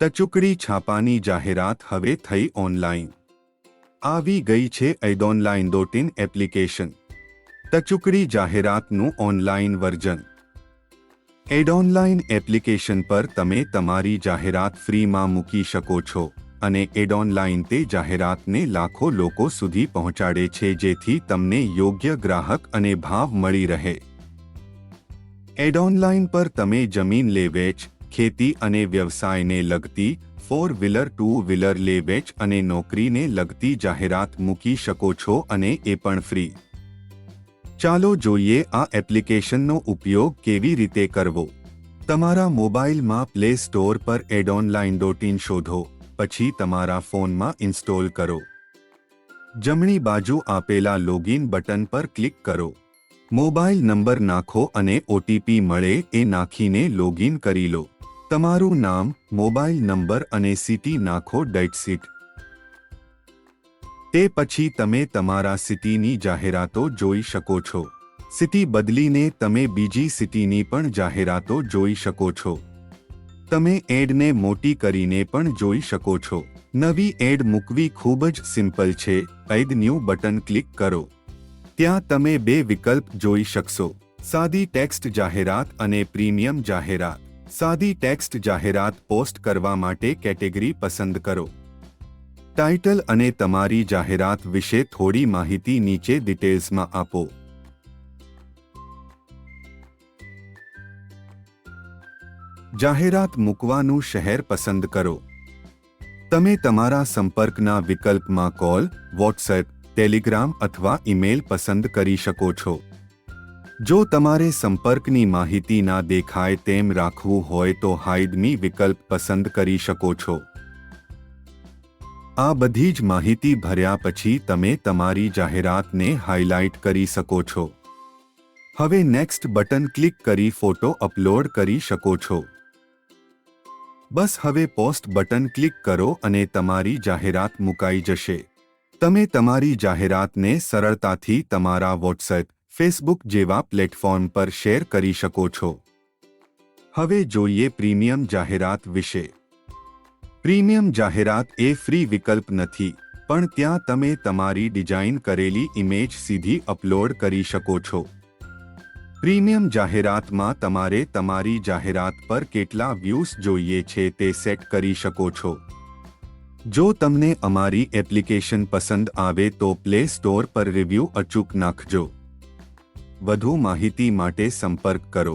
ટચુકડી છાપાની જાહેરાત હવે થઈ ઓનલાઈન। આવી ગઈ છે એડોનલાઇન.in એપ્લિકેશન। ટચુકડી જાહેરાતનું ઓનલાઈન વર્ઝન। એડોનલાઇન એપ્લિકેશન પર તમે તમારી જાહેરાત ફ્રીમાં મૂકી શકો છો અને એડોનલાઇન તે જાહેરાતને લાખો લોકો સુધી પહોંચાડે છે જેથી તમને યોગ્ય ગ્રાહક અને ભાવ મળી રહે। એડોનલાઇન પર તમે જમીન લે વેચ, ખેતી અને વ્યવસાયને લગતી, 4 વ્હીલર 2 વ્હીલર લે વેચ અને નોકરીને લગતી જાહેરાત મૂકી શકો છો અને એ પણ ફ્રી। ચાલો જોઈએ આ એપ્લિકેશનનો ઉપયોગ કેવી રીતે કરવો। તમારા મોબાઈલમાં પ્લે સ્ટોર પર એડોનલાઇન.in શોધો, પછી તમારા ફોનમાં ઇન્સ્ટોલ કરો। જમણી બાજુ આપેલા લોગિન બટન પર ક્લિક કરો। મોબાઈલ નંબર નાખો અને ઓટીપી મળે એ નાખીને લોગિન કરી લો। તમારું નામ, મોબાઈલ નંબર અને સિટી નાખો ડેટ્સ ઇટ। તે પછી તમે તમારા સિટીની જાહેરાતો જોઈ શકો છો। સિટી બદલીને તમે બીજી સિટીની પણ જાહેરાતો જોઈ શકો છો। તમે એડને મોટી કરીને પણ જોઈ શકો છો। નવી એડ મૂકવી ખૂબ જ સિમ્પલ છે। એડ ન્યૂ બટન ક્લિક કરો। ત્યાં તમે બે વિકલ્પ જોઈ શકશો, સાદી ટેક્સ્ટ જાહેરાત અને પ્રીમિયમ જાહેરાત। સાદી ટેક્સ્ટ જાહેરાત પોસ્ટ કરવા માટે કેટેગરી પસંદ કરો। ટાઇટલ અને તમારી જાહેરાત વિશે થોડી માહિતી નીચે ડિટેલ્સમાં આપો। જાહેરાત મૂકવાનું શહેર પસંદ કરો। તમે તમારા સંપર્કના વિકલ્પમાં કોલ, વોટ્સએપ, ટેલિગ્રામ અથવા ઈમેલ પસંદ કરી શકો છો। જો તમારે સંપર્કની માહિતી ના દેખાય તેમ રાખવું હોય તો હાઇડ મી વિકલ્પ પસંદ કરી શકો છો। આ બધી જ માહિતી ભર્યા પછી તમે તમારી જાહેરાતને હાઇલાઇટ કરી શકો છો। હવે નેક્સ્ટ બટન ક્લિક કરી ફોટો અપલોડ કરી શકો છો। બસ હવે પોસ્ટ બટન ક્લિક કરો અને તમારી જાહેરાત મુકાઈ જશે। તમે તમારી જાહેરાતને સરળતાથી તમારા વોટ્સએપ, ફેસબુક જેવા પ્લેટફોર્મ પર શેર કરી શકો છો। હવે જોઈએ પ્રીમિયમ જાહેરાત વિશે। પ્રીમિયમ જાહેરાત એ ફ્રી વિકલ્પ નથી, પણ ત્યાં તમે તમારી ડિઝાઇન કરેલી ઇમેજ સીધી અપલોડ કરી શકો છો। પ્રીમિયમ જાહેરાતમાં તમારે તમારી જાહેરાત પર કેટલા વ્યૂઝ જોઈએ છે તે સેટ કરી શકો છો। જો તમને અમારી એપ્લિકેશન પસંદ આવે તો પ્લે સ્ટોર પર રિવ્યૂ અચૂક નાખજો। વધુ માહિતી માટે સંપર્ક કરો।